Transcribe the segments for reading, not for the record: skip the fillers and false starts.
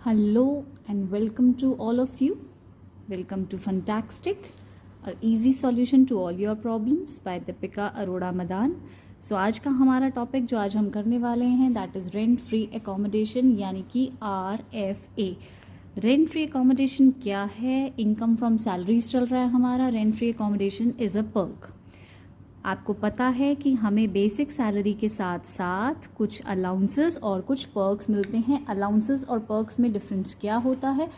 Hello and welcome to all of you. Welcome to Fantastic, an easy solution to all your problems by Deepika Arora Madan. So आज का हमारा topic जो आज हम करने वाले हैं that is rent free accommodation यानी कि RFA. रेंट फ्री एकोमोडेशन क्या है? इनकम फ्रॉम सैलरीज चल रहा है हमारा. Rent free accommodation is a perk. आपको पता है कि हमें बेसिक सैलरी के साथ साथ कुछ अलाउंसेस और कुछ पर्क्स मिलते हैं. अलाउंसेस और पर्क्स में डिफरेंस क्या होता है?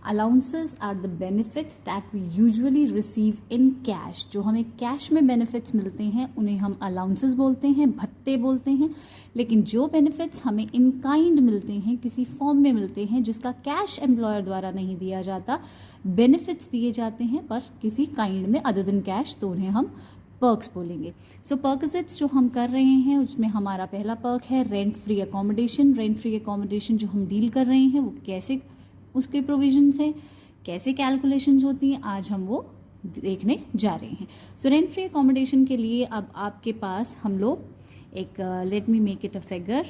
Allowances are the benefits that we usually receive in cash. जो हमें कैश में बेनिफिट्स मिलते हैं उन्हें हम अलाउंसेस बोलते हैं, भत्ते बोलते हैं. लेकिन जो बेनिफिट्स हमें इन काइंड मिलते हैं, किसी फॉर्म में मिलते हैं जिसका कैश एम्प्लॉयर द्वारा नहीं दिया जाता, बेनिफिट्स दिए जाते हैं पर किसी काइंड में अदर देन कैश, तो उन्हें हम पर्क्स बोलेंगे. सो पर्क्स जो हम कर रहे हैं उसमें हमारा पहला पर्क है rent free accommodation. Rent free accommodation जो हम डील कर रहे हैं वो कैसे उसके प्रोविजंस हैं, कैसे कैलकुलेशंस होती हैं, आज हम वो देखने जा रहे हैं. सो रेंट फ्री एकोमोडेशन के लिए अब आपके पास हम लोग एक let me make it a figure,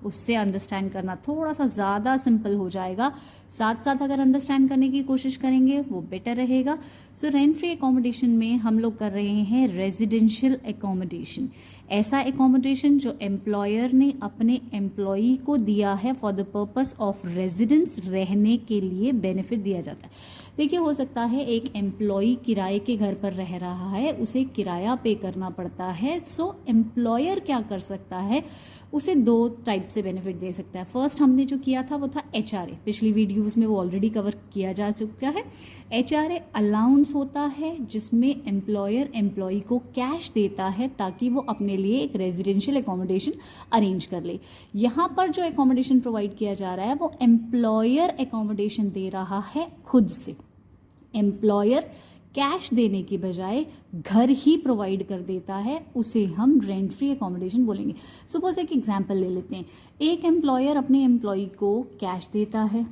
उससे अंडरस्टैंड करना थोड़ा सा ज़्यादा सिंपल हो जाएगा. साथ साथ अगर अंडरस्टैंड करने की कोशिश करेंगे वो बेटर रहेगा. सो रेंट फ्री एकोमोडेशन में हम लोग कर रहे हैं रेजिडेंशियल एकोमोडेशन. ऐसा एकोमोडेशन जो एम्प्लॉयर ने अपने एम्प्लॉई को दिया है for the purpose of residence, रहने के लिए बेनिफिट दिया जाता है. देखिए, हो सकता है एक एम्प्लॉई किराए के घर पर रह रहा है, उसे किराया पे करना पड़ता है. सो एम्प्लॉयर क्या कर सकता है, उसे दो टाइप से बेनिफिट दे सकता है. फर्स्ट हमने जो किया था वो था HRA. पिछली वीडियोस में वो ऑलरेडी कवर किया जा चुका है. HRA अलाउंस होता है जिसमें एम्प्लॉयर एम्प्लॉई को कैश देता है ताकि वो अपने लिए एक रेजिडेंशियल एकोमोडेशन अरेंज कर ले. यहाँ पर जो एकोमोडेशन प्रोवाइड किया जा रहा है वो एम्प्लॉयर एकोमोडेशन दे रहा है खुद से. एम्प्लॉयर कैश देने की बजाय घर ही प्रोवाइड कर देता है, उसे हम रेंट फ्री एकोमोडेशन बोलेंगे. सपोज एक एग्जांपल ले लेते हैं. एक एम्प्लॉयर अपने एम्प्लॉय को कैश देता है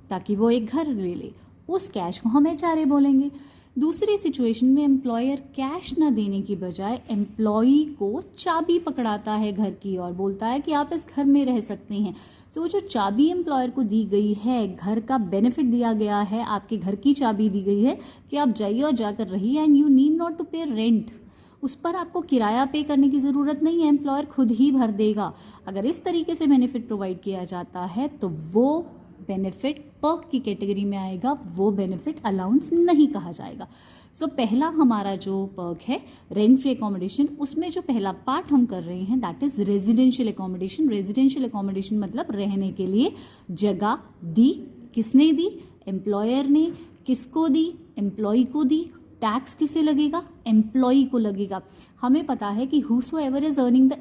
ताकि वो एक घर ले ले, उस कैश को हम HRA बोलेंगे. दूसरी सिचुएशन में एम्प्लॉयर कैश ना देने की बजाय एम्प्लॉई को चाबी पकड़ाता है घर की और बोलता है कि आप इस घर में रह सकते हैं. तो जो चाबी एम्प्लॉयर को दी गई है, घर का बेनिफिट दिया गया है, आपके घर की चाबी दी गई है कि आप जाइए और जाकर रहिए and you need not to pay rent. उस पर आपको किराया पे करने की ज़रूरत नहीं है, एम्प्लॉयर खुद ही भर देगा. अगर इस तरीके से बेनिफिट प्रोवाइड किया जाता है तो वो बेनिफिट पर्क की कैटेगरी में आएगा, वो बेनिफिट अलाउंस नहीं कहा जाएगा. सो पहला हमारा जो पर्क है रेंट फ्री एकोमोडेशन, उसमें जो पहला पार्ट हम कर रहे हैं that is residential accommodation. Residential accommodation मतलब रहने के लिए जगह दी. किसने दी? एम्प्लॉयर ने. किसको दी? एम्प्लॉय को दी. टैक्स किसे लगेगा? एम्प्लॉय को लगेगा. हमें पता है कि whosoever is earning the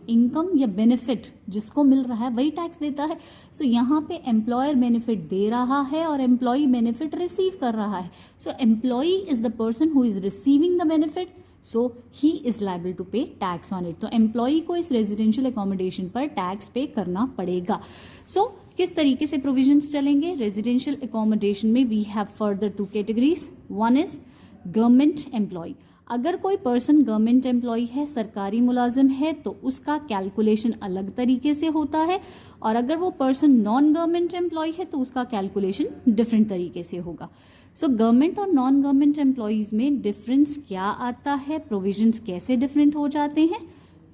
income या बेनिफिट जिसको मिल रहा है वही टैक्स देता है. सो यहाँ पे एम्प्लॉयर बेनिफिट दे रहा है और एम्प्लॉय बेनिफिट रिसीव कर रहा है. So employee is the person who is receiving the benefit, so he is liable to pay tax on it. तो एम्प्लॉय को इस रेजिडेंशियल एकोमोडेशन पर टैक्स पे करना पड़ेगा. सो किस तरीके से प्रोविजंस चलेंगे? रेजिडेंशियल एकोमोडेशन में we have further two categories. One is government employee. अगर कोई पर्सन गवर्नमेंट एम्प्लॉय है, सरकारी मुलाजिम है, तो उसका कैलकुलेशन अलग तरीके से होता है. और अगर वो पर्सन नॉन गवर्नमेंट एम्प्लॉय है तो उसका कैलकुलेशन डिफरेंट तरीके से होगा. सो गवर्नमेंट और नॉन गवर्नमेंट एम्प्लॉयज़ में डिफरेंस क्या आता है, प्रोविजंस कैसे डिफरेंट हो जाते हैं,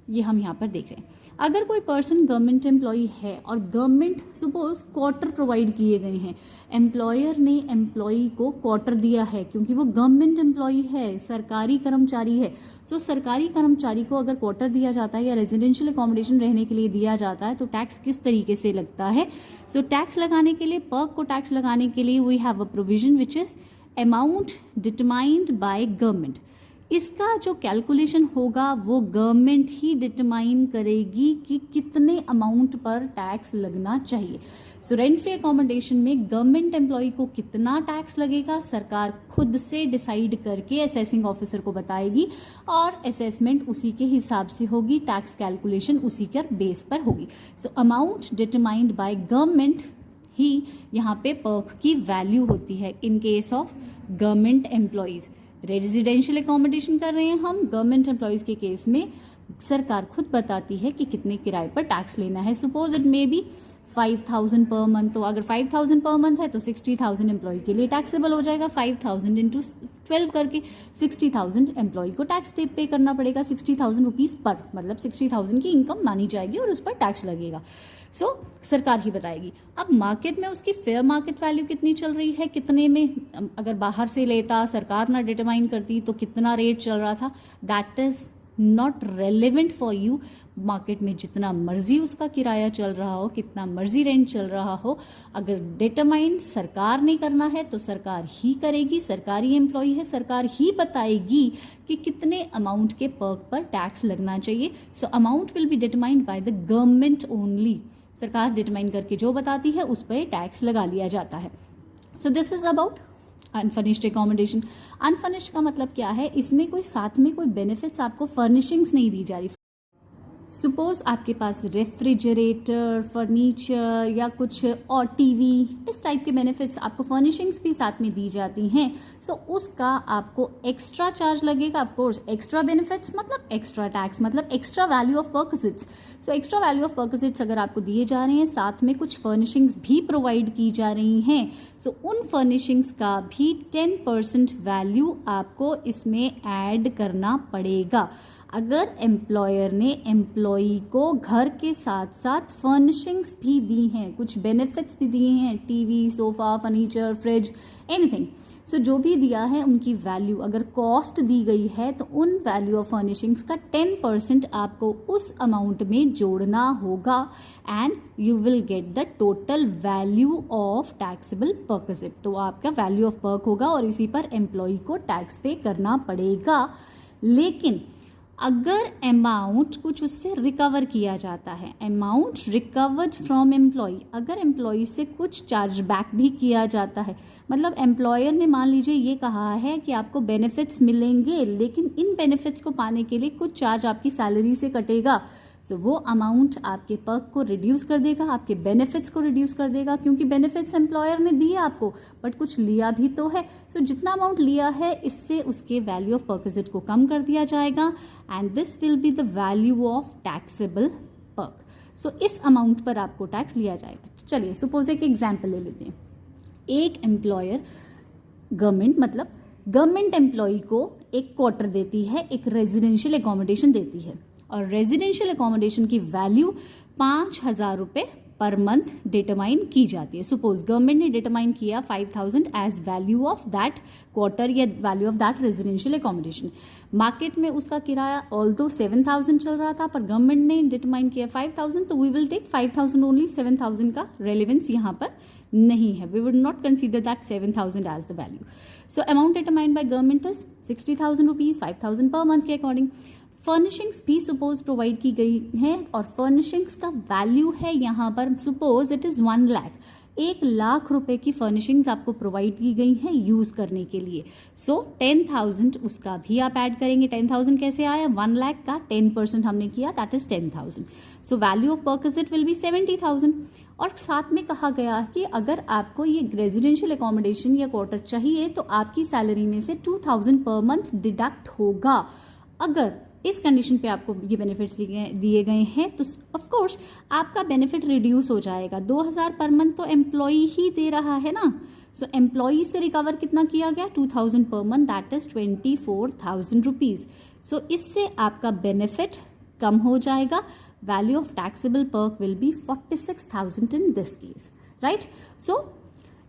ये हम यहाँ पर देख रहे हैं. अगर कोई पर्सन गवर्नमेंट एम्प्लॉय है और गवर्नमेंट सपोज क्वार्टर प्रोवाइड किए गए हैं, एम्प्लॉयर ने एम्प्लॉय को क्वार्टर दिया है क्योंकि वो गवर्नमेंट एम्प्लॉय है, सरकारी कर्मचारी है. तो सरकारी कर्मचारी को अगर क्वार्टर दिया जाता है या रेजिडेंशियल एकोमोडेशन रहने के लिए दिया जाता है तो टैक्स किस तरीके से लगता है? सो टैक्स लगाने के लिए, पर्क को टैक्स लगाने के लिए we have a provision which is amount determined by government. इसका जो कैलकुलेशन होगा वो गवर्नमेंट ही डिटरमाइन करेगी कि कितने अमाउंट पर टैक्स लगना चाहिए. सो रेंट फ्री एकोमोडेशन में गवर्नमेंट एम्प्लॉय को कितना टैक्स लगेगा सरकार खुद से डिसाइड करके असेसिंग ऑफिसर को बताएगी और असेसमेंट उसी के हिसाब से होगी, टैक्स कैलकुलेशन उसी के बेस पर होगी. So amount determined by government ही यहाँ पे पर्क की वैल्यू होती है in case of government employees. Residential accommodation कर रहे हैं हम, गवर्नमेंट एम्प्लॉयज़ के केस में सरकार खुद बताती है कि कितने किराए पर टैक्स लेना है. Suppose it may be 5,000 per month, तो अगर 5,000 पर मंथ है तो 60,000 एम्प्लॉय के लिए टैक्सेबल हो जाएगा। 5,000 इंटू 12 करके 60,000 एम्प्लॉय को टैक्स पे करना पड़ेगा, 60,000 रुपीज़ पर, मतलब 60,000 की इनकम मानी जाएगी और उस पर टैक्स लगेगा। सो सरकार ही बताएगी। अब मार्केट में उसकी फेयर मार्केट वैल्यू कितनी चल रही है, कितने में अगर बाहर से लेता, सरकार ना डिटरमाइन करती तो कितना रेट चल रहा था, that is not relevant for you. Market में जितना मर्जी उसका किराया चल रहा हो, कितना मर्जी रेंट चल रहा हो, अगर डिटरमाइन सरकार ने करना है तो सरकार ही करेगी। सरकारी एम्प्लॉय है, सरकार ही बताएगी कि कितने अमाउंट के पर्क पर टैक्स लगना चाहिए। So amount will be determined by the government only. सरकार डिटरमाइन करके जो बताती है उस पर टैक्स लगा लिया जाता है। So this is about unfurnished accommodation. Unfurnished का मतलब क्या है, इसमें कोई साथ में कोई बेनिफिट्स आपको फर्निशिंग्स नहीं दी जा रही। सपोज आपके पास रेफ्रिजरेटर, फर्नीचर या कुछ और टीवी, इस टाइप के बेनिफिट्स आपको फर्निशिंग्स भी साथ में दी जाती हैं। सो उसका आपको एक्स्ट्रा चार्ज लगेगा। ऑफ कोर्स एक्स्ट्रा बेनिफिट्स मतलब एक्स्ट्रा टैक्स, मतलब extra value of perquisites. So extra value of perquisites अगर आपको दिए जा रहे हैं, साथ में कुछ फर्निशिंग्स भी प्रोवाइड की जा रही हैं, सो उन फर्निशिंग्स का भी 10% वैल्यू आपको इसमें ऐड करना पड़ेगा। अगर एम्प्लॉयर ने एम्प्लॉई को घर के साथ साथ फर्निशिंग्स भी दी हैं, कुछ बेनिफिट्स भी दिए हैं, TV, sofa, furniture, fridge, anything, so जो भी दिया है उनकी वैल्यू अगर कॉस्ट दी गई है तो उन वैल्यू ऑफ फर्निशिंग्स का 10% आपको उस अमाउंट में जोड़ना होगा and you will get the total value of taxable perquisite. तो आपका वैल्यू ऑफ पर्क होगा और इसी पर एम्प्लॉई को टैक्स पे करना पड़ेगा। लेकिन अगर अमाउंट कुछ उससे रिकवर किया जाता है, अमाउंट रिकवर्ड फ्रॉम एम्प्लॉय, अगर एम्प्लॉय से कुछ चार्ज बैक भी किया जाता है, मतलब एम्प्लॉयर ने मान लीजिए ये कहा है कि आपको बेनिफिट्स मिलेंगे लेकिन इन बेनिफिट्स को पाने के लिए कुछ चार्ज आपकी सैलरी से कटेगा, सो वो अमाउंट आपके पर्क को रिड्यूस कर देगा, आपके बेनिफिट्स को रिड्यूस कर देगा, क्योंकि बेनिफिट्स एम्प्लॉयर ने दिए आपको बट कुछ लिया भी तो है। सो जितना अमाउंट लिया है इससे उसके वैल्यू ऑफ परक्विजिट को कम कर दिया जाएगा and this will be the value of taxable perk. So इस अमाउंट पर आपको टैक्स लिया जाएगा। चलिए सपोज एक एग्जाम्पल ले लेते हैं। एक एम्प्लॉयर गवर्नमेंट, मतलब गवर्नमेंट एम्प्लॉय को एक क्वार्टर देती है, एक रेजिडेंशियल एकोमोडेशन देती है और रेजिडेंशियल एकोमोडेशन की वैल्यू 5,000 रुपये पर मंथ डिटरमाइन की जाती है। सपोज गवर्नमेंट ने डिटरमाइन किया 5,000 as value of that quarter या value of that residential accommodation. Market में उसका किराया ऑल्दो 7,000 चल रहा था पर गवर्नमेंट ने डिटरमाइन किया 5,000, तो वी विल टेक 5,000 ओनली। 7,000 का रेलिवेंस यहाँ पर नहीं है। We would not consider that 7,000 as the value. So amount determined by government is 60,000 rupees, 5,000 per month के अकॉर्डिंग। फर्निशिंग्स भी सपोज प्रोवाइड की गई है और फर्निशिंग्स का वैल्यू है यहाँ पर, suppose it is 1 lakh, 1 lakh रुपए की फर्निशिंग्स आपको प्रोवाइड की गई है यूज़ करने के लिए। सो 10,000 उसका भी आप ऐड करेंगे। 10,000 कैसे आया, 1 लाख का 10% हमने किया, that is 10,000। So value of perquisite will be 70,000। और साथ में कहा गया कि अगर आपको ये रेजिडेंशियल एकोमोडेशन या क्वार्टर चाहिए तो आपकी सैलरी में से 2,000 पर मंथ डिडक्ट होगा। अगर इस कंडीशन पे आपको ये बेनिफिट्स दिए गए हैं तो ऑफ कोर्स आपका बेनिफिट रिड्यूस हो जाएगा। 2,000 पर मंथ तो एम्प्लॉय ही दे रहा है ना। सो एम्प्लॉय से रिकवर कितना किया गया, 2,000 per month, that is 24,000 rupees. So इससे आपका बेनिफिट कम हो जाएगा। Value of taxable perk will be 46,000 in this case, right. So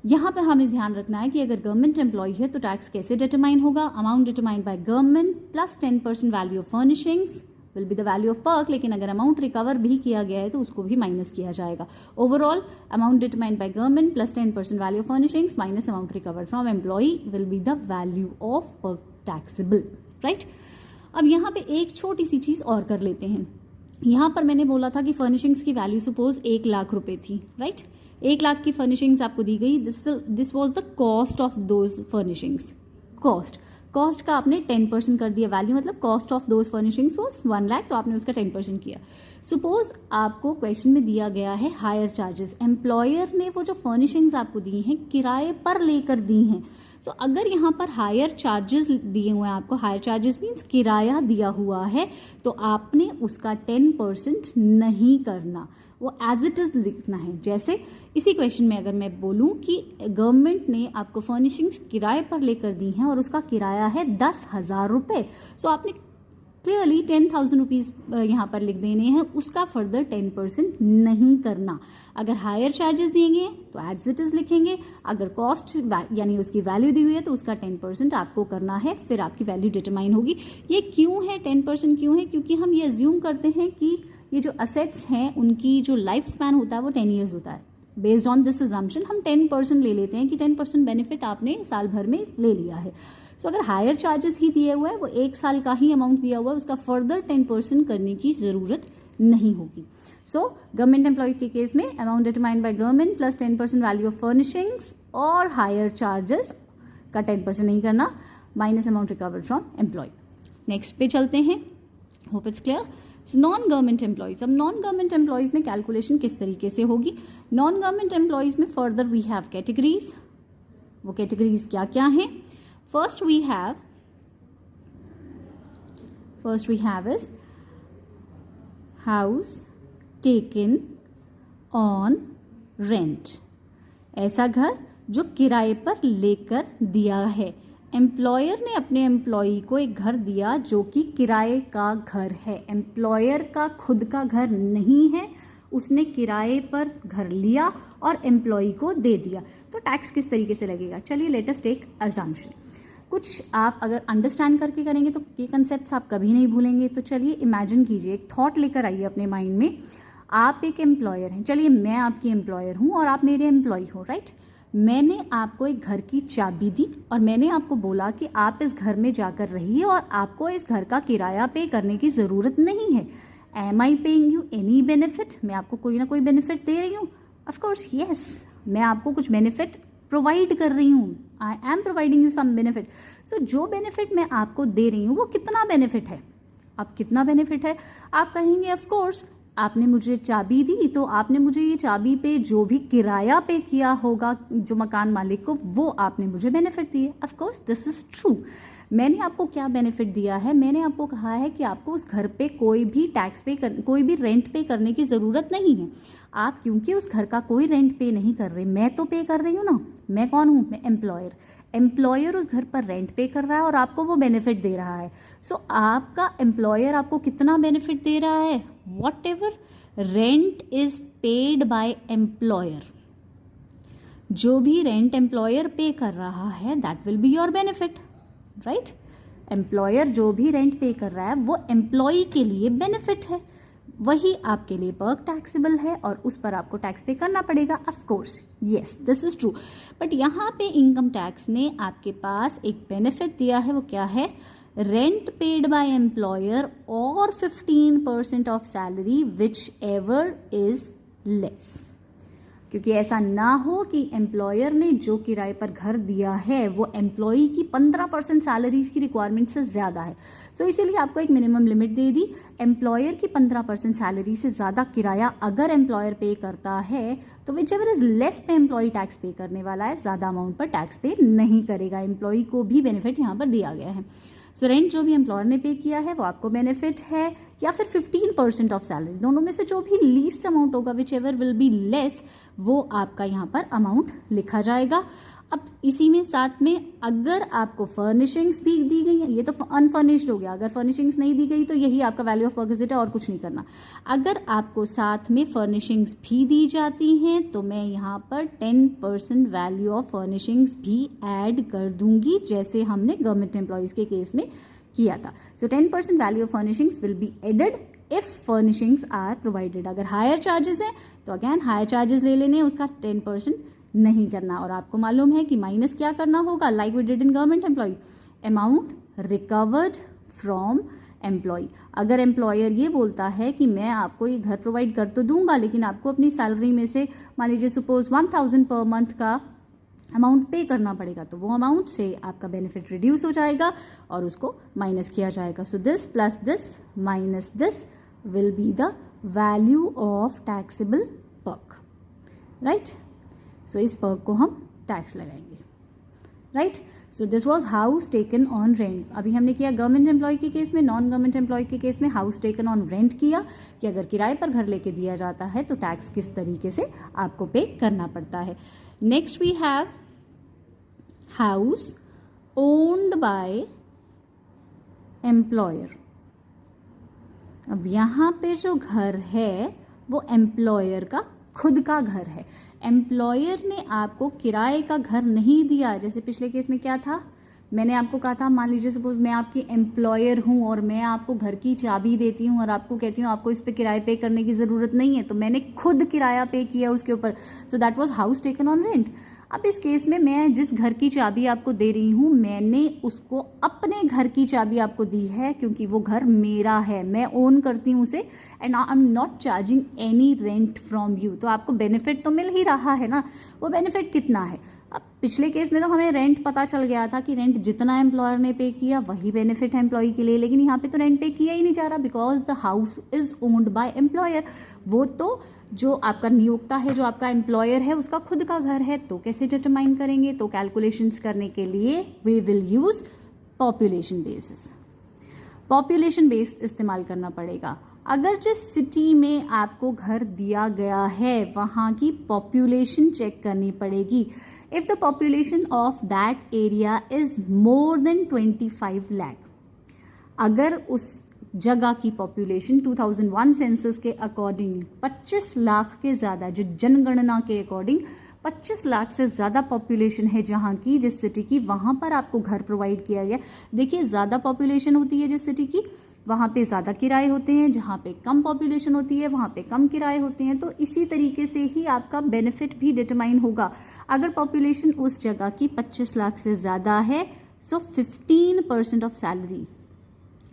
यहाँ पर हमें ध्यान रखना है कि अगर गवर्नमेंट एम्प्लॉय है तो टैक्स कैसे डिटरमाइन होगा। Amount determined by government plus 10% value of furnishings will be the value of perk. लेकिन अगर अमाउंट रिकवर भी किया गया है तो उसको भी माइनस किया जाएगा। Overall amount determined by government plus 10% value of furnishings minus amount recovered from employee will be the value of perk taxable, right. अब यहाँ पे एक छोटी सी चीज़ और कर लेते हैं। यहाँ पर मैंने बोला था कि फर्निशिंग्स की वैल्यू सपोज 1 लाख रुपए थी, राइट। 1 लाख की फर्निशिंग्स आपको दी गई। This was the cost of those furnishings. Cost का आपने 10% कर दिया वैल्यू, मतलब cost of those furnishings was 1 lakh, तो आपने उसका 10% किया। सपोज आपको क्वेश्चन में दिया गया है हायर चार्जेस। एम्प्लॉयर ने वो जो फर्निशिंग्स आपको दी हैं किराए पर लेकर दी हैं। सो अगर यहाँ पर हायर चार्जेस दिए हुए हैं आपको, हायर चार्जेस मीन्स किराया दिया हुआ है, तो आपने उसका 10% नहीं करना, वो एज इट इज़ लिखना है। जैसे इसी क्वेश्चन में अगर मैं बोलूँ कि गवर्नमेंट ने आपको फर्निशिंग्स किराए पर लेकर दी हैं और उसका किराया है 10,000 रुपये, सो आपने क्लियरली 10,000 रुपीज़ यहाँ पर लिख देने हैं, उसका फर्दर 10% नहीं करना। अगर हायर चार्जेस दिए गए तो एज इट इज़ लिखेंगे, अगर कॉस्ट यानी उसकी वैल्यू दी हुई है तो उसका 10% आपको करना है, फिर आपकी वैल्यू डिटरमाइन होगी। ये क्यों है 10% क्यों है? क्योंकि हम ये अज्यूम करते हैं कि ये जो असेट्स हैं उनकी जो लाइफ स्पैन होता है वो 10 ईयर्स होता है। बेस्ड ऑन दिस अजम्पशन हम 10% ले लेते हैं कि 10% बेनिफिट आपने साल भर में ले लिया है। सो अगर हायर चार्जेस ही दिए हुआ है, वो 1 साल का ही अमाउंट दिया हुआ है, उसका फर्दर 10% करने की ज़रूरत नहीं होगी। सो गवर्नमेंट एम्प्लॉय के केस में amount determined by government plus 10% value of furnishings और हायर चार्जेस का 10% नहीं करना, minus amount recovered from employee. Next पे चलते हैं, hope it's clear. Non government employees, अब नॉन गवर्नमेंट एम्प्लॉयज में कैलकुलेशन किस तरीके से होगी? नॉन गवर्नमेंट एम्प्लॉयज में फर्दर वी हैव कैटेगरीज। वो कैटेगरीज क्या क्या हैं? First we have is house taken on rent, ऐसा घर जो किराए पर लेकर दिया है। एम्प्लॉयर ने अपने एम्प्लॉई को एक घर दिया जो कि किराए का घर है, एम्प्लॉयर का खुद का घर नहीं है, उसने किराए पर घर लिया और एम्प्लॉई को दे दिया। तो टैक्स किस तरीके से लगेगा? चलिए लेट अस टेक अजम्पशन। कुछ आप अगर अंडरस्टैंड करके करेंगे तो ये कंसेप्ट्स आप कभी नहीं भूलेंगे। तो चलिए इमेजिन कीजिए, एक थॉट लेकर आइए अपने माइंड में। आप एक एम्प्लॉयर हैं, चलिए मैं आपकी एम्प्लॉयर हूँ और आप मेरे एम्प्लॉय हो, राइट? मैंने आपको एक घर की चाबी दी और मैंने आपको बोला कि आप इस घर में जाकर रहिए और आपको इस घर का किराया पे करने की ज़रूरत नहीं है। Am I paying you any benefit? मैं आपको कोई ना कोई बेनिफिट दे रही हूँ? ऑफकोर्स येस, मैं आपको कुछ बेनिफिट प्रोवाइड कर रही हूँ, I am providing you some benefit. So जो बेनिफिट मैं आपको दे रही हूँ वो कितना बेनिफिट है? अब कितना बेनिफिट है? आप कहेंगे ऑफकोर्स आपने मुझे चाबी दी तो आपने मुझे ये चाबी पे जो भी किराया पे किया होगा जो मकान मालिक को, वो आपने मुझे बेनिफिट दिए। Of course this is true. मैंने आपको क्या बेनिफिट दिया है? मैंने आपको कहा है कि आपको उस घर पे कोई भी टैक्स पे कोई भी रेंट पे करने की ज़रूरत नहीं है। आप क्योंकि उस घर का कोई रेंट पे नहीं कर रहे, मैं तो पे कर रही हूँ ना। मैं कौन हूँ? मैं एम्प्लॉयर। एम्प्लॉयर उस घर पर रेंट पे कर रहा है और आपको वो बेनिफिट दे रहा है। सो आपका एम्प्लॉयर आपको कितना बेनिफिट दे रहा है? What ever rent is paid by employer, जो भी रेंट एम्प्लॉयर पे कर रहा है that will be your benefit, right? Employer जो भी रेंट पे कर रहा है वो एम्प्लॉई के लिए बेनिफिट है, वही आपके लिए पर्क टैक्सेबल है और उस पर आपको टैक्स पे करना पड़ेगा। Of course yes this is true. But यहाँ पे इनकम टैक्स ने आपके पास एक बेनिफिट दिया है, वो क्या है? रेंट पेड बाय एम्प्लॉयर और 15% of salary which ever is less. क्योंकि ऐसा ना हो कि एम्प्लॉयर ने जो किराए पर घर दिया है वो एम्प्लॉई की 15% सैलरीज की रिक्वायरमेंट से ज़्यादा है। सो इसीलिए आपको एक मिनिमम लिमिट दे दी। एम्प्लॉयर की 15% सैलरी से ज़्यादा किराया अगर एम्प्लॉयर पे करता है तो विच एवर इज लेस पे एम्प्लॉई टैक्स पे करने वाला है, ज़्यादा अमाउंट पर टैक्स पे नहीं करेगा। एम्प्लॉई को भी बेनिफिट यहाँ पर दिया गया है। सो रेंट जो भी एम्प्लॉयर ने पे किया है वो आपको बेनिफिट है, या फिर 15% ऑफ सैलरी, दोनों में से जो भी लीस्ट अमाउंट होगा which ever will be less, वो आपका यहाँ पर अमाउंट लिखा जाएगा। अब इसी में साथ में अगर आपको फर्निशिंग्स भी दी गई है, ये तो अनफर्निश्ड हो गया, अगर फर्निशिंग्स नहीं दी गई तो यही आपका वैल्यू ऑफ परक्विजिट है और कुछ नहीं करना। अगर आपको साथ में फर्निशिंग्स भी दी जाती हैं तो मैं यहाँ पर 10% वैल्यू ऑफ फर्निशिंग्स भी ऐड कर दूंगी, जैसे हमने गवर्नमेंट एम्प्लॉयज़ के केस में किया था। So 10% value of furnishings will be added if furnishings are provided. अगर हायर चार्जेस हैं तो अगैन हायर चार्जेस ले लेने, उसका 10% नहीं करना। और आपको मालूम है कि माइनस क्या करना होगा, like we did in government employee, amount recovered from employee. अगर एम्प्लॉयर ये बोलता है कि मैं आपको ये घर प्रोवाइड कर तो दूंगा लेकिन आपको अपनी सैलरी में से मान लीजिए सपोज 1000 पर मंथ का अमाउंट पे करना पड़ेगा, तो वो अमाउंट से आपका बेनिफिट रिड्यूस हो जाएगा और उसको माइनस किया जाएगा। So this plus this minus this will be the value of taxable perk, right? So इस पर्क को हम टैक्स लगाएंगे। Right. So this was house taken on rent. अभी हमने किया गवर्नमेंट एम्प्लॉय के केस में, नॉन गवर्नमेंट एम्प्लॉय के केस में हाउस टेकन ऑन रेंट किया कि अगर किराए पर घर लेके दिया जाता है तो टैक्स किस तरीके से आपको पे करना पड़ता है. Next we have house owned by employer. अब यहाँ पे जो घर है वो एम्प्लॉयर का खुद का घर है. एम्प्लॉयर ने आपको किराए का घर नहीं दिया. जैसे पिछले केस में क्या था, मैंने आपको कहा था, मान लीजिए सपोज मैं आपकी एम्प्लॉयर हूँ और मैं आपको घर की चाबी देती हूँ और आपको कहती हूँ आपको इस पे किराए पे करने की ज़रूरत नहीं है, तो मैंने खुद किराया पे किया उसके ऊपर. So that was house taken on rent. अब इस केस में मैं जिस घर की चाबी आपको दे रही हूँ, मैंने उसको अपने घर की चाबी आपको दी है क्योंकि वो घर मेरा है, मैं ओन करती हूँ उसे, and I am not charging any rent from you. तो आपको बेनिफिट तो मिल ही रहा है ना. वो बेनिफिट कितना है? अब पिछले केस में तो हमें रेंट पता चल गया था कि रेंट जितना एम्प्लॉयर ने पे किया वही बेनिफिट है एम्प्लॉय के लिए, लेकिन यहाँ पे तो रेंट पे किया ही नहीं जा रहा because the house is owned by employer. वो तो जो आपका नियोक्ता है, जो आपका एम्प्लॉयर है, उसका खुद का घर है. तो कैसे डिटरमाइन करेंगे? तो कैलकुलेशंस करने के लिए we will use population basis. Population based इस्तेमाल करना पड़ेगा. अगर जिस सिटी में आपको घर दिया गया है वहाँ की पॉपुलेशन चेक करनी पड़ेगी. If the population of that area is more than 25 lakh, अगर उस जगह की पॉपुलेशन 2001 सेंसस के अकॉर्डिंग 25 लाख के ज़्यादा, जो जनगणना के अकॉर्डिंग 25 लाख से ज़्यादा पॉपुलेशन है जहाँ की, जिस सिटी की, वहाँ पर आपको घर प्रोवाइड किया गया. देखिए, ज़्यादा पॉपुलेशन होती है जिस सिटी की, वहाँ पे ज़्यादा किराए होते हैं. जहाँ पे कम पॉपुलेशन होती है वहाँ पे कम किराए होते हैं. तो इसी तरीके से ही आपका बेनिफिट भी डिटरमाइन होगा. अगर पॉपुलेशन उस जगह की 25 लाख से ज़्यादा है, सो 15% ऑफ सैलरी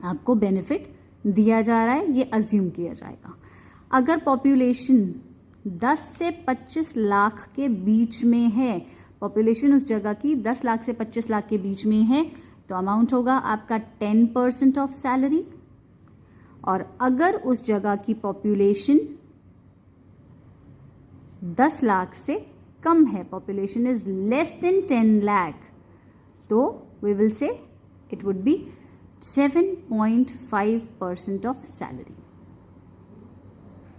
आपको बेनिफिट दिया जा रहा है, ये अज्यूम किया जाएगा. अगर पॉपुलेशन 10 से 25 लाख के बीच में है, पॉपुलेशन उस जगह की 10 लाख से 25 लाख के बीच में है, तो अमाउंट होगा आपका 10% ऑफ सैलरी. और अगर उस जगह की पॉपुलेशन 10 लाख से कम है, population is less than 10 lakh, तो we will say it would be 7.5% of salary.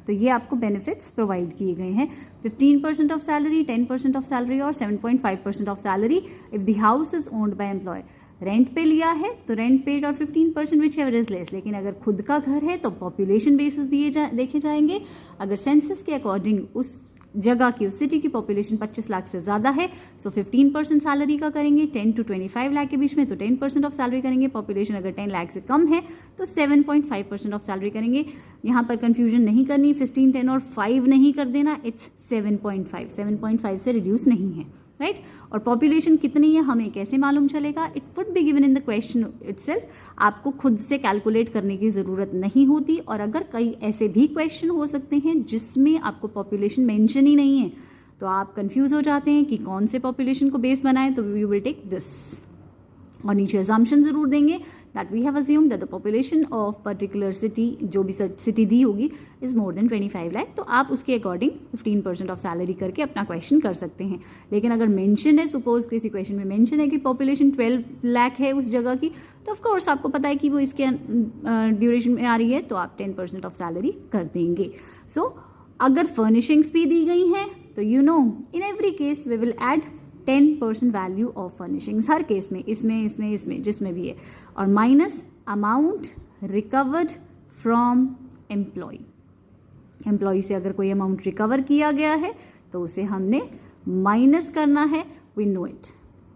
तो ये आपको बेनिफिट्स प्रोवाइड किए गए हैं. 15% ऑफ सैलरी, 10% ऑफ सैलरी और 7.5% of salary if the house is owned by employee. Rent पे लिया है तो रेंट पेड और 15% विच एवर इज लेस. लेकिन अगर खुद का घर है तो पॉपुलेशन बेसिस देखे जाएंगे. अगर सेंसस के अकॉर्डिंग उस जगह की, उस सिटी की पॉपुलेशन 25 लाख से ज़्यादा है, सो 15% सैलरी का करेंगे. 10 to 25 लाख के बीच में तो 10% ऑफ सैलरी करेंगे. पॉपुलेशन अगर 10 लाख से कम है तो 7.5% ऑफ सैलरी करेंगे. यहाँ पर कंफ्यूजन नहीं करनी, 15, 10 और 5 नहीं कर देना, इट्स 7.5. 7.5 से रिड्यूस नहीं है, राइट. और पॉपुलेशन कितनी है हमें कैसे मालूम चलेगा? It would be given in the question itself. आपको खुद से कैलकुलेट करने की ज़रूरत नहीं होती. और अगर कई ऐसे भी क्वेश्चन हो सकते हैं जिसमें आपको पॉपुलेशन मेंशन ही नहीं है, तो आप कंफ्यूज हो जाते हैं कि कौन से पॉपुलेशन को बेस बनाएं, तो वी विल टेक दिस. और नीचे अजम्पशन ज़रूर देंगे that we have assumed that the population of particular city, जो भी सिटी दी होगी, is more than 25 लाख. तो आप उसके अकॉर्डिंग 15% ऑफ सैलरी करके अपना क्वेश्चन कर सकते हैं. लेकिन अगर मेंशन है, सपोज किसी क्वेश्चन में मेंशन है कि पॉपुलेशन 12 लाख है उस जगह की, तो ऑफकोर्स आपको पता है कि वो इसके ड्यूरेशन में आ रही है, तो आप 10% ऑफ सैलरी कर देंगे. सो अगर फर्निशिंग्स भी दी गई हैं तो you know in every case we will add 10% value of furnishings. हर केस में, इसमें जिसमें भी है. और minus amount recovered from employee. Employee से अगर कोई अमाउंट रिकवर किया गया है तो उसे हमने माइनस करना है. वी नो इट,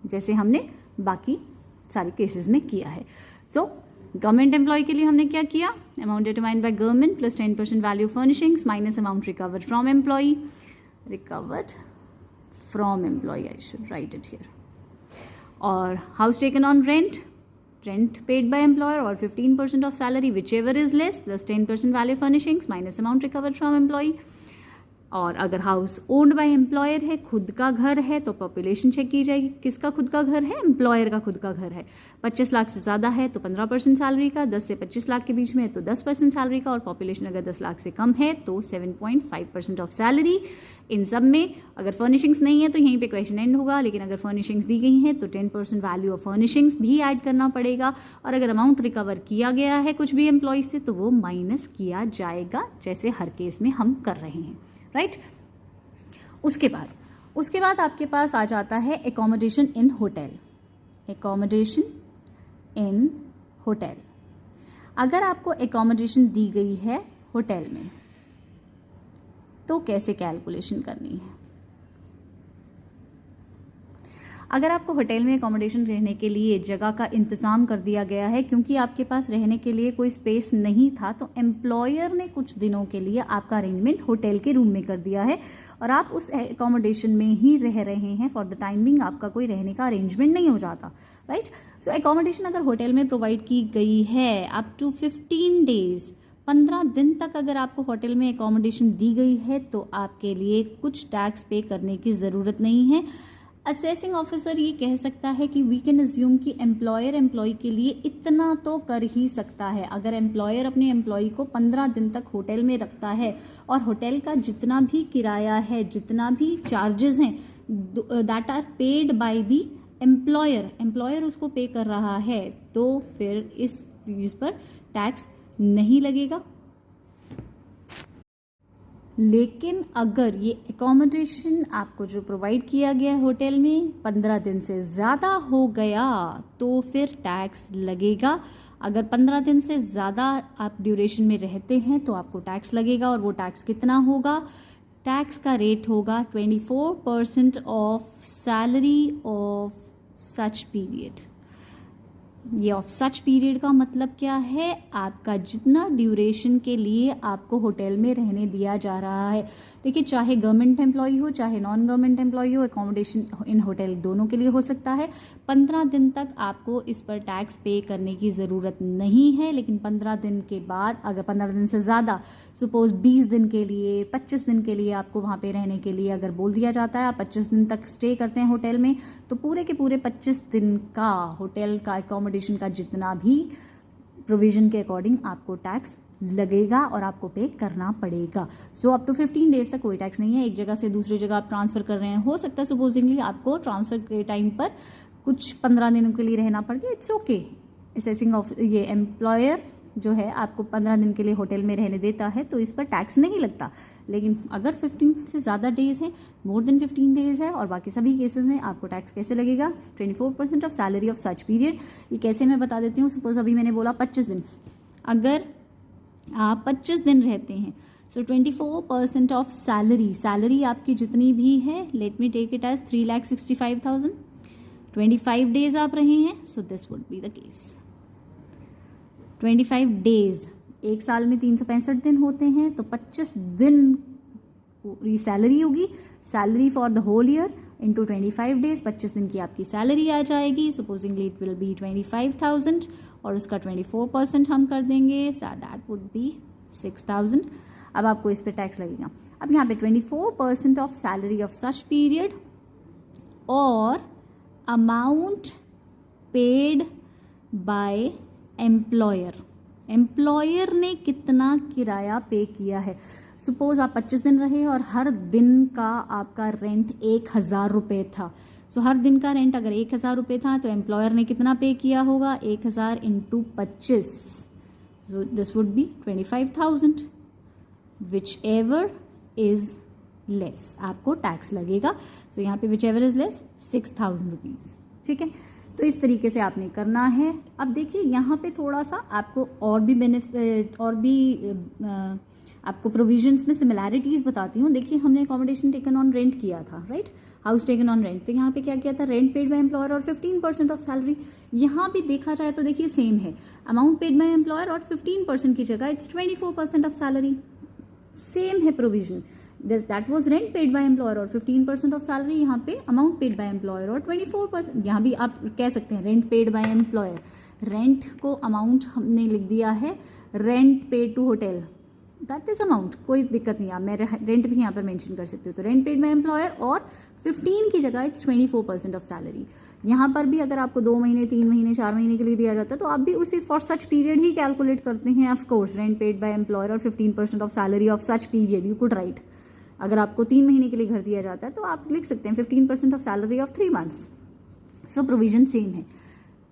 जैसे हमने बाकी सारे केसेस में किया है. सो गवर्नमेंट एम्प्लॉय के लिए हमने क्या किया? Amount determined by government plus 10% value furnishings minus amount recovered from employ. Recovered from employee, I should write it here. Or house taken on rent, rent paid by employer, or 15% of salary, whichever is less, plus 10% value furnishings minus amount recovered from employee. और अगर house owned by employer है, खुद का घर है, तो population check की जाएगी। किसका खुद का घर है? एम्प्लॉयर का खुद का घर है। 25 लाख से ज़्यादा है तो 15% सैलरी का, 10 से 25 लाख के बीच में है तो 10% सैलरी का, और पॉपुलेशन अगर 10 लाख से कम है तो 7.5% ऑफ सैलरी। इन सब में अगर फर्निशिंग्स नहीं है तो यहीं पे क्वेश्चन एंड होगा, लेकिन अगर फर्निशिंग्स दी गई हैं तो 10% वैल्यू ऑफ फर्निशिंग्स भी ऐड करना पड़ेगा, और अगर अमाउंट रिकवर किया गया है कुछ भी एम्प्लॉय से तो वो माइनस किया जाएगा, जैसे हर केस में हम कर रहे हैं, राइट। उसके बाद आपके पास आ जाता है एकोमोडेशन इन होटल। एकोमोडेशन इन होटल, अगर आपको एकोमोडेशन दी गई है होटल में तो कैसे कैलकुलेशन करनी है? अगर आपको होटल में एकोमोडेशन रहने के लिए जगह का इंतज़ाम कर दिया गया है, क्योंकि आपके पास रहने के लिए कोई स्पेस नहीं था, तो एम्प्लॉयर ने कुछ दिनों के लिए आपका अरेंजमेंट होटल के रूम में कर दिया है और आप उस एकोमोडेशन में ही रह रहे हैं फॉर द टाइमिंग, आपका कोई रहने का अरेंजमेंट नहीं हो जाता, राइट। सो एकोमोडेशन अगर होटल में प्रोवाइड की गई है अप टू 15 डेज, 15 दिन तक अगर आपको होटल में एकोमोडेशन दी गई है तो आपके लिए कुछ टैक्स पे करने की ज़रूरत नहीं है। असेसिंग ऑफिसर ये कह सकता है कि वी कैन अज्यूम कि एम्प्लॉयर एम्प्लॉय के लिए इतना तो कर ही सकता है। अगर एम्प्लॉयर अपने एम्प्लॉय को 15 दिन तक होटल में रखता है और होटल का जितना भी किराया है, जितना भी चार्जेस हैं, that are paid by the employer, employer उसको पे कर रहा है, तो फिर इस पर टैक्स नहीं लगेगा। लेकिन अगर ये एकोमोडेशन आपको जो प्रोवाइड किया गया होटल में 15 दिन से ज़्यादा हो गया तो फिर टैक्स लगेगा। अगर 15 दिन से ज़्यादा आप ड्यूरेशन में रहते हैं तो आपको टैक्स लगेगा, और वो टैक्स कितना होगा? टैक्स का रेट होगा 24% of salary of such period. ये ऑफ सच पीरियड का मतलब क्या है? आपका जितना ड्यूरेशन के लिए आपको होटल में रहने दिया जा रहा है। देखिए, चाहे गवर्नमेंट एम्प्लॉय हो चाहे नॉन गवर्नमेंट एम्प्लॉय हो, एकोमोडेशन इन होटल दोनों के लिए हो सकता है। 15 दिन तक आपको इस पर टैक्स पे करने की ज़रूरत नहीं है, लेकिन 15 दिन के बाद अगर 15 दिन से ज़्यादा, सपोज 20 दिन के लिए, 25 दिन के लिए आपको वहाँ पे रहने के लिए अगर बोल दिया जाता है, आप 25 दिन तक स्टे करते हैं होटल में, तो पूरे के पूरे 25 दिन का होटल का एकोमोडेशन का जितना भी प्रोविजन के अकॉर्डिंग आपको टैक्स लगेगा और आपको पे करना पड़ेगा। सो अप टू 15 डेज तक कोई टैक्स नहीं है। एक जगह से दूसरी जगह आप ट्रांसफ़र कर रहे हैं, हो सकता है सपोजिंगली आपको ट्रांसफ़र के टाइम पर कुछ 15 दिनों के लिए रहना पड़ गया, इट्स ओके। असेसिंग ऑफ ये एम्प्लॉयर जो है आपको 15 दिन के लिए होटल में रहने देता है तो इस पर टैक्स नहीं लगता। लेकिन अगर 15 से ज़्यादा डेज है, मोर देन 15 डेज है, और बाकी सभी केसेस में आपको टैक्स कैसे लगेगा? 24% of salary of such period. ये कैसे मैं बता देती हूँ। सपोज अभी मैंने बोला 25 दिन, अगर आप 25 दिन रहते हैं सो 24% ऑफ सैलरी, सैलरी आपकी जितनी भी है, let me take it as 3,65,000, 25 days आप रहे हैं, so this would be the case. 25 days, एक साल में 365 दिन होते हैं, तो 25 दिन पूरी सैलरी होगी। Salary for the whole year into 25 days, 25 दिन की आपकी सैलरी आ जाएगी। सपोजिंगली इट विल बी 25,000 और उसका 24% हम कर देंगे, सो दैट वुड बी 6,000। अब आपको इस पर टैक्स लगेगा। अब यहाँ पे 24% of salary of such period और amount paid by employer, employer ने कितना किराया पे किया है। सपोज आप 25 दिन रहे और हर दिन का आपका रेंट 1,000 रुपये था। सो हर दिन का रेंट अगर 1,000 रुपये था तो एम्प्लॉयर ने कितना पे किया होगा? 1,000 into 25, so this would B 25,000, which ever is less आपको टैक्स लगेगा। सो यहाँ पे which ever is less 6,000 rupees, ठीक है। तो इस तरीके से आपने करना है। अब देखिए यहाँ पे थोड़ा सा आपको और भी बेनिफिट और भी आपको प्रोविजंस में सिमिलैरिटीज़ बताती हूँ। देखिए, हमने अकोमोडेशन टेकन ऑन रेंट किया था, right, house taken on rent. तो यहाँ पे क्या किया था? रेंट पेड बाय एम्प्लॉयर और 15% ऑफ सैलरी। यहाँ भी देखा जाए तो देखिए सेम है, अमाउंट पेड बाय एम्प्लॉयर और 15% की जगह इट्स 24% ऑफ सैलरी, सेम है provision. That was rent paid by employer और 15% ऑफ सैलरी, यहाँ पे अमाउंट पेड बाय एम्प्लॉयर और 24%। यहाँ भी आप कह सकते हैं rent paid by employer, rent को अमाउंट हमने लिख दिया है rent paid to hotel, that is amount, कोई दिक्कत नहीं है। मैं रेंट भी यहाँ पर मेंशन कर सकती हूँ, तो रेंट पेड बाय एम्प्लॉयर, और 15 की जगह इट्स 24% ऑफ सैलरी। यहाँ पर भी अगर आपको 2 महीने, 3 महीने, 4 महीने के लिए दिया जाता है तो आप भी उसी for such period he calculate करते हैं। Of course rent paid by employer और 15% of salary of such period you could write. अगर आपको 3 महीने के लिए घर दिया जाता है तो आप लिख सकते हैं 15% of salary of 3 months. So provision same है,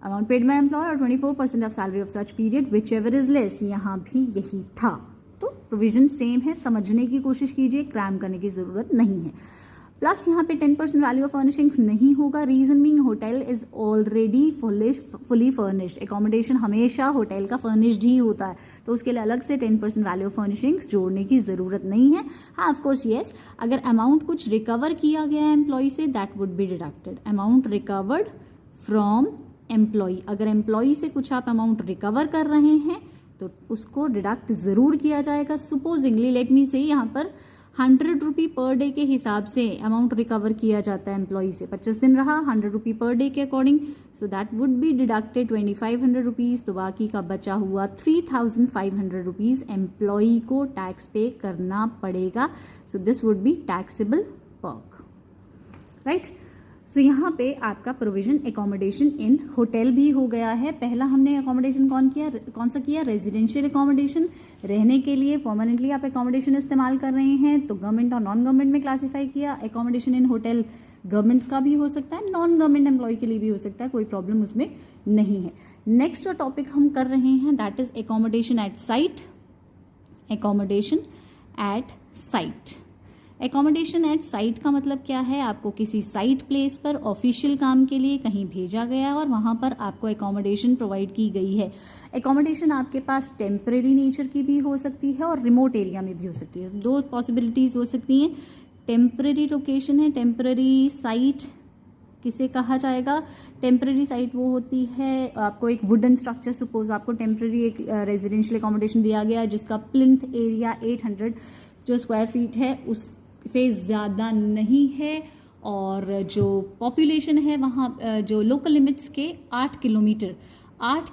अमाउंट पेड बाय एम्प्लॉयर और 24% of salary of such period which ever is less. यहाँ भी यही था, तो प्रोविजन सेम है, समझने की कोशिश कीजिए, क्रैम करने की जरूरत नहीं है। प्लस यहाँ पे 10% वैल्यू ऑफ फर्निशिंग्स नहीं होगा, reason being hotel is already fully furnished. Accommodation हमेशा होटल का फर्निश्ड ही होता है, तो उसके लिए अलग से 10% वैल्यू ऑफ फर्निशिंग्स जोड़ने की जरूरत नहीं है। हाँ ऑफ कोर्स येस, अगर अमाउंट कुछ रिकवर किया गया है एम्प्लॉय से that would be deducted. Amount recovered from employee, अगर एम्प्लॉय से कुछ आप अमाउंट रिकवर कर रहे हैं तो उसको डिडक्ट जरूर किया जाएगा। सुपोजिंगली लेट मी से यहाँ पर 100 रुपी पर डे के हिसाब से अमाउंट रिकवर किया जाता है एम्प्लॉय से, 25 दिन रहा 100 रुपी पर डे के according, so that would be deducted 2500 rupees. तो बाकी का बचा हुआ 3500 रुपीज़ एम्प्लॉय को टैक्स पे करना पड़ेगा। So this would be taxable perk, right. So यहाँ पे आपका प्रोविजन एकोमोडेशन इन होटल भी हो गया है। पहला हमने एकोमोडेशन कौन सा किया, रेजिडेंशियल एकोमोडेशन, रहने के लिए परमानेंटली आप एकोमोडेशन इस्तेमाल कर रहे हैं तो गवर्नमेंट और नॉन गवर्नमेंट में क्लासीफाई किया। एकोमोडेशन इन होटल गवर्नमेंट का भी हो सकता है, नॉन गवर्नमेंट एम्प्लॉय के लिए भी हो सकता है, कोई प्रॉब्लम उसमें नहीं है। नेक्स्ट जो टॉपिक हम कर रहे हैं that is accommodation at site. Accommodation at site, accommodation at site का मतलब क्या है, आपको किसी साइट प्लेस पर ऑफिशियल काम के लिए कहीं भेजा गया है और वहाँ पर आपको एकोमोडेशन प्रोवाइड की गई है। एकोमोडेशन आपके पास टेम्परेरी नेचर की भी हो सकती है और रिमोट एरिया में भी हो सकती है, दो पॉसिबिलिटीज़ हो सकती हैं। टेम्परेरी लोकेशन है, टेम्परेरी साइट किसे कहा जाएगा, टेम्परेरी साइट वो होती है आपको एक वुडन स्ट्रक्चर, सपोज आपको टेम्परेरी एक रेजिडेंशियल एकोमोडेशन दिया गया जिसका प्लिंथ एरिया 800 जो स्क्वायर फीट है उससे ज़्यादा नहीं है और जो पॉपुलेशन है वहाँ जो लोकल लिमिट्स के 8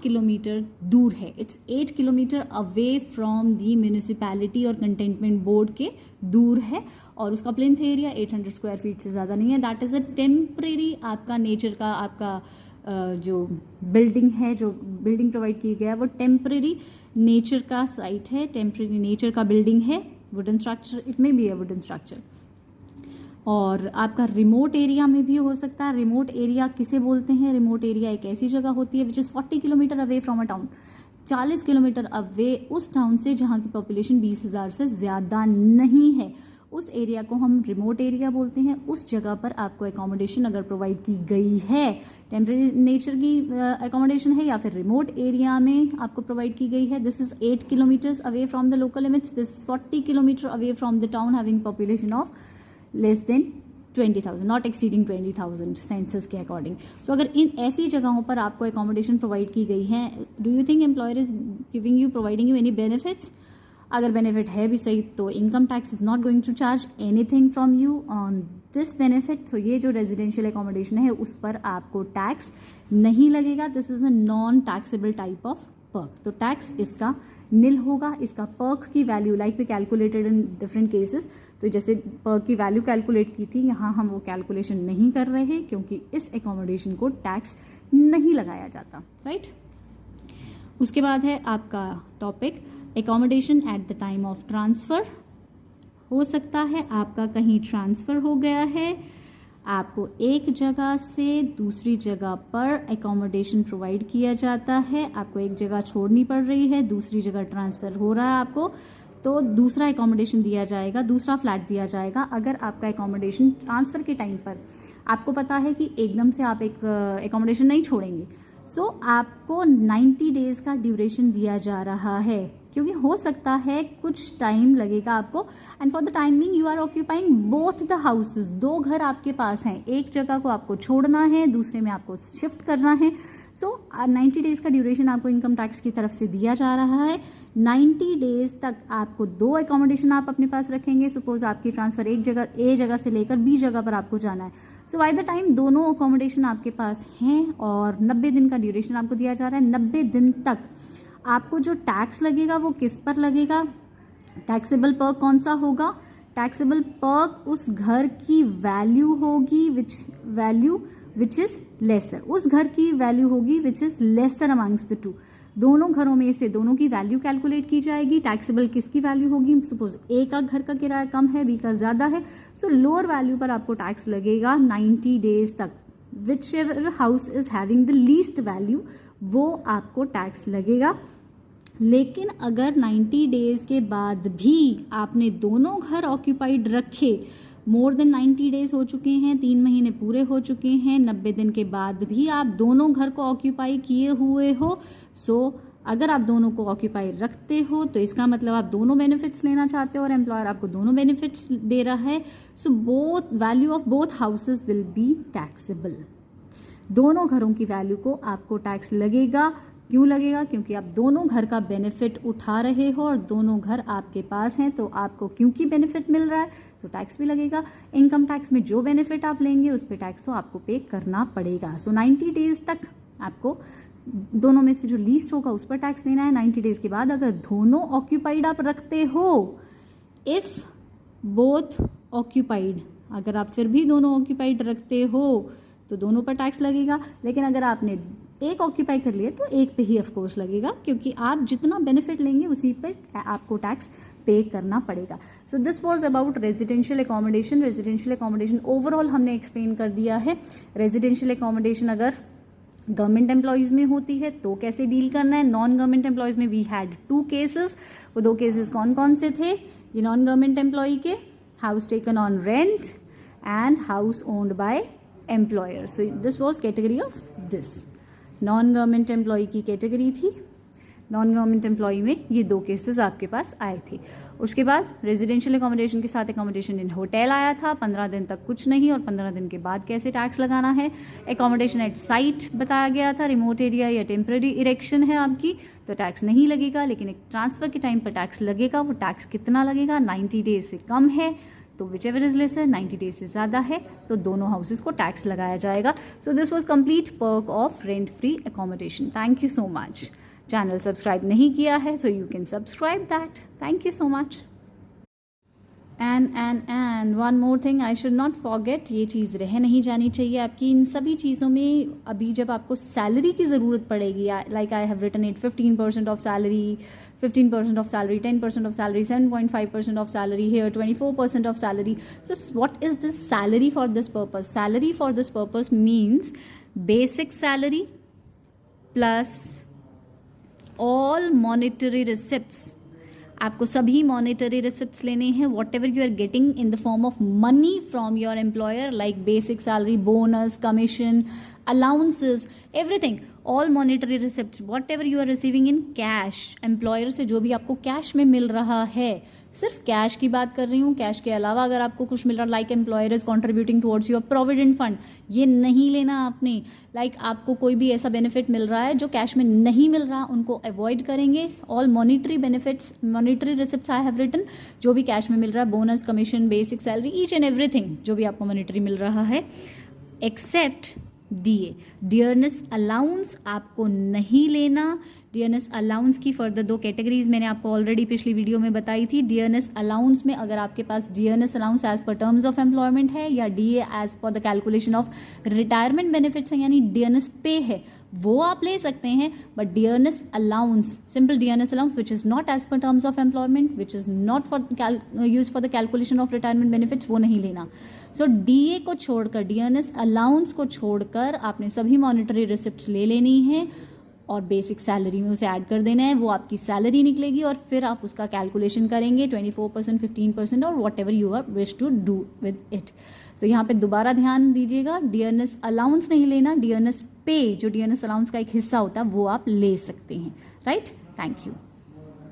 किलोमीटर दूर है। It's 8 kilometre away from the municipality और कंटेनमेंट बोर्ड के दूर है और उसका प्लिंथ एरिया 800 स्क्वायर फीट से ज़्यादा नहीं है। दैट इज़ अ टेम्परेरी आपका नेचर का आपका जो बिल्डिंग है, जो बिल्डिंग प्रोवाइड की गया है वो टेम्परेरी नेचर का साइट है, टेम्परेरी नेचर का बिल्डिंग है, wooden structure, it may be a wooden structure. और आपका रिमोट एरिया में भी हो सकता है। रिमोट एरिया किसे बोलते हैं, रिमोट एरिया एक ऐसी जगह होती है which is 40 kilometre away from a town, 40 kilometre away उस टाउन से जहाँ की पॉपुलेशन 20,000 से ज़्यादा नहीं है, उस एरिया को हम रिमोट एरिया बोलते हैं। उस जगह पर आपको एकोमोडेशन अगर प्रोवाइड की गई है, टेम्परेरी नेचर की एकोमोडेशन है या फिर रिमोट एरिया में आपको प्रोवाइड की गई है, this is 8 kilometres away from the local limits, this is 40 kilometre away from the town having population of less than 20,000, not exceeding 20,000 census के अकॉर्डिंग। सो अगर इन ऐसी जगहों पर आपको एकोमोडेशन प्रोवाइड की गई है, do you think employer is giving you, providing you any benefits? अगर बेनिफिट है भी सही तो income tax is not going to charge anything from you on this benefit. तो ये जो रेजिडेंशियल एकोमोडेशन है उस पर आपको टैक्स नहीं लगेगा। This is a non taxable type of perk, तो टैक्स इसका निल होगा। इसका पर्क की value like we calculated in different cases, तो जैसे पर्क की वैल्यू कैलकुलेट की थी यहाँ हम वो कैलकुलेशन नहीं कर रहे हैं क्योंकि इस एकोमोडेशन को टैक्स नहीं लगाया जाता, राइट। उसके बाद है आपका topic accommodation at the time of transfer. हो सकता है आपका कहीं ट्रांसफ़र हो गया है, आपको एक जगह से दूसरी जगह पर एकोमोडेशन प्रोवाइड किया जाता है, आपको एक जगह छोड़नी पड़ रही है, दूसरी जगह ट्रांसफ़र हो रहा है आपको, तो दूसरा एकोमोडेशन दिया जाएगा, दूसरा फ्लैट दिया जाएगा। अगर आपका एकोमोडेशन ट्रांसफ़र के टाइम पर आपको पता है कि एकदम से आप एक एकोमोडेशन नहीं छोड़ेंगे, सो आपको 90 डेज़ का ड्यूरेशन दिया जा रहा है क्योंकि हो सकता है कुछ टाइम लगेगा आपको। And for the timing you are occupying both the houses, दो घर आपके पास हैं, एक जगह को आपको छोड़ना है, दूसरे में आपको शिफ्ट करना है। सो 90 डेज़ का ड्यूरेशन आपको इनकम टैक्स की तरफ से दिया जा रहा है। 90 डेज़ तक आपको दो एकोमोडेशन आप अपने पास रखेंगे। सपोज आपकी ट्रांसफ़र एक जगह ए जगह से लेकर बी जगह पर आपको जाना है, सो बाय द टाइम दोनों अकोमोडेशन आपके पास हैं और 90 दिन का ड्यूरेशन आपको दिया जा रहा है। 90 दिन तक आपको जो टैक्स लगेगा वो किस पर लगेगा, टैक्सेबल पर्क कौन सा होगा? टैक्सेबल पर्क उस घर की वैल्यू होगी विच इज लेसर, उस घर की वैल्यू होगी which is lesser amongst the two. दोनों घरों में से दोनों की वैल्यू कैलकुलेट की जाएगी। टैक्सेबल किसकी वैल्यू होगी? सपोज ए का घर का किराया कम है, बी का ज्यादा है, सो लोअर वैल्यू पर आपको टैक्स लगेगा 90 डेज तक। Which ever house is having the least value वो आपको टैक्स लगेगा। लेकिन अगर 90 डेज के बाद भी आपने दोनों घर ऑक्यूपाइड रखे, मोर देन 90 डेज हो चुके हैं, 3 महीने पूरे हो चुके हैं, 90 दिन के बाद भी आप दोनों घर को ऑक्यूपाई किए हुए हो, सो अगर आप दोनों को ऑक्यूपाई रखते हो तो इसका मतलब आप दोनों बेनिफिट्स लेना चाहते हो और एम्प्लॉयर आपको दोनों बेनिफिट्स दे रहा है, so both value of both houses will be taxable. दोनों घरों की वैल्यू को आपको टैक्स लगेगा। क्यों लगेगा? क्योंकि आप दोनों घर का बेनिफिट उठा रहे हो और दोनों घर आपके पास हैं, तो आपको क्योंकि बेनिफिट मिल रहा है तो टैक्स भी लगेगा। इनकम टैक्स में जो बेनिफिट आप लेंगे उस पर टैक्स तो आपको पे करना पड़ेगा। सो 90 डेज तक आपको दोनों में से जो लीस्ट होगा उस पर टैक्स देना है। 90 डेज के बाद अगर दोनों ऑक्यूपाइड आप रखते हो, इफ बोथ ऑक्यूपाइड, अगर आप फिर भी दोनों ऑक्यूपाइड रखते हो तो दोनों पर टैक्स लगेगा। लेकिन अगर आपने एक ऑक्यूपाई कर लिया तो एक पे ही ऑफकोर्स लगेगा, क्योंकि आप जितना बेनिफिट लेंगे उसी पे आपको टैक्स पे करना पड़ेगा। So this was about residential accommodation. Residential accommodation overall हमने एक्सप्लेन कर दिया है। रेजिडेंशियल एकोमोडेशन अगर गवर्नमेंट एम्प्लॉयज़ में होती है तो कैसे डील करना है। नॉन गवर्नमेंट एम्प्लॉयज़ में वी हैड 2 केसेस। वो 2 केसेस कौन कौन से थे? ये नॉन गवर्नमेंट एम्प्लॉय के house taken on rent and house owned by employer. So this was category of this. Non government employee की कैटेगरी थी। नॉन गवर्नमेंट एम्प्लॉय में ये 2 केसेस आपके पास आए थे। उसके बाद रेजिडेंशियल एकोमोडेशन के साथ एकोमोडेशन इन होटल आया था। 15 दिन तक कुछ नहीं और 15 दिन के बाद कैसे टैक्स लगाना है। एकोमोडेशन एट साइट बताया गया था, रिमोट एरिया या टेम्पररी इरेक्शन है आपकी तो टैक्स नहीं लगेगा, लेकिन एक ट्रांसफर के टाइम पर टैक्स लगेगा। वो टैक्स कितना लगेगा? 90 डेज से कम है तो which ever is lesser, 90 days से ज़्यादा है तो दोनों हाउसेस को टैक्स लगाया जाएगा। So this was complete perk of rent free accommodation. Thank you so much. Channel subscribe नहीं किया है so you can subscribe that. Thank you so much. And one more thing I should not forget, ये चीज़ रह नहीं जानी चाहिए आपकी इन सभी चीज़ों में। अभी जब आपको सैलरी की ज़रूरत पड़ेगी, like I have written it 15% of salary, 15% of salary, 10% of salary, 7.5% of salary, here 24% of salary. So what is this salary for this purpose? Salary for this purpose means basic salary plus all monetary receipts. आपको सभी monetary receipts लेने हैं, whatever you are getting in the form of money from your employer, like basic salary, bonus, commission, allowances, everything, all monetary receipts, whatever you are receiving in cash, employer से जो भी आपको cash में मिल रहा है, सिर्फ cash की बात कर रही हूँ, कैश के अलावा अगर आपको कुछ मिल रहा, like employer is contributing towards your provident fund, ये नहीं लेना आपने। लाइक आपको कोई भी ऐसा बेनिफिट मिल रहा है जो कैश में नहीं मिल रहा, उनको अवॉइड करेंगे। All monetary benefits, monetary receipts I have written, जो भी कैश में मिल रहा है, bonus, commission, basic salary, each and everything जो भी आपको मॉनिटरी मिल रहा है, एक्सेप्ट डीए, डियरनेस अलाउंस आपको नहीं लेना। डियरनेस अलाउंस की फर्दर 2 कैटेगरीज मैंने आपको ऑलरेडी पिछली वीडियो में बताई थी। डियरनेस अलाउंस में अगर आपके पास dearness allowance as per terms of employment है या DA as per the calculation of retirement benefits है, यानी डियरनेस पे है, वो आप ले सकते हैं। But dearness allowance, simple dearness allowance which is not as per terms of employment, which is not for use for the calculation of retirement benefits, वो नहीं लेना। सो डीए को छोड़कर, डियरनेस अलाउंस को छोड़कर आपने सभी मॉनिटरी रिसिप्ट्स ले लेनी है और बेसिक सैलरी में उसे ऐड कर देना है, वो आपकी सैलरी निकलेगी और फिर आप उसका कैलकुलेशन करेंगे 24%, 15% और whatever you are wish to do with it. तो यहाँ पे दोबारा ध्यान दीजिएगा, डियरनेस अलाउंस नहीं लेना, डियरनेस पे, जो डियरनेस अलाउंस का एक हिस्सा होता है वो आप ले सकते हैं। Right, thank you.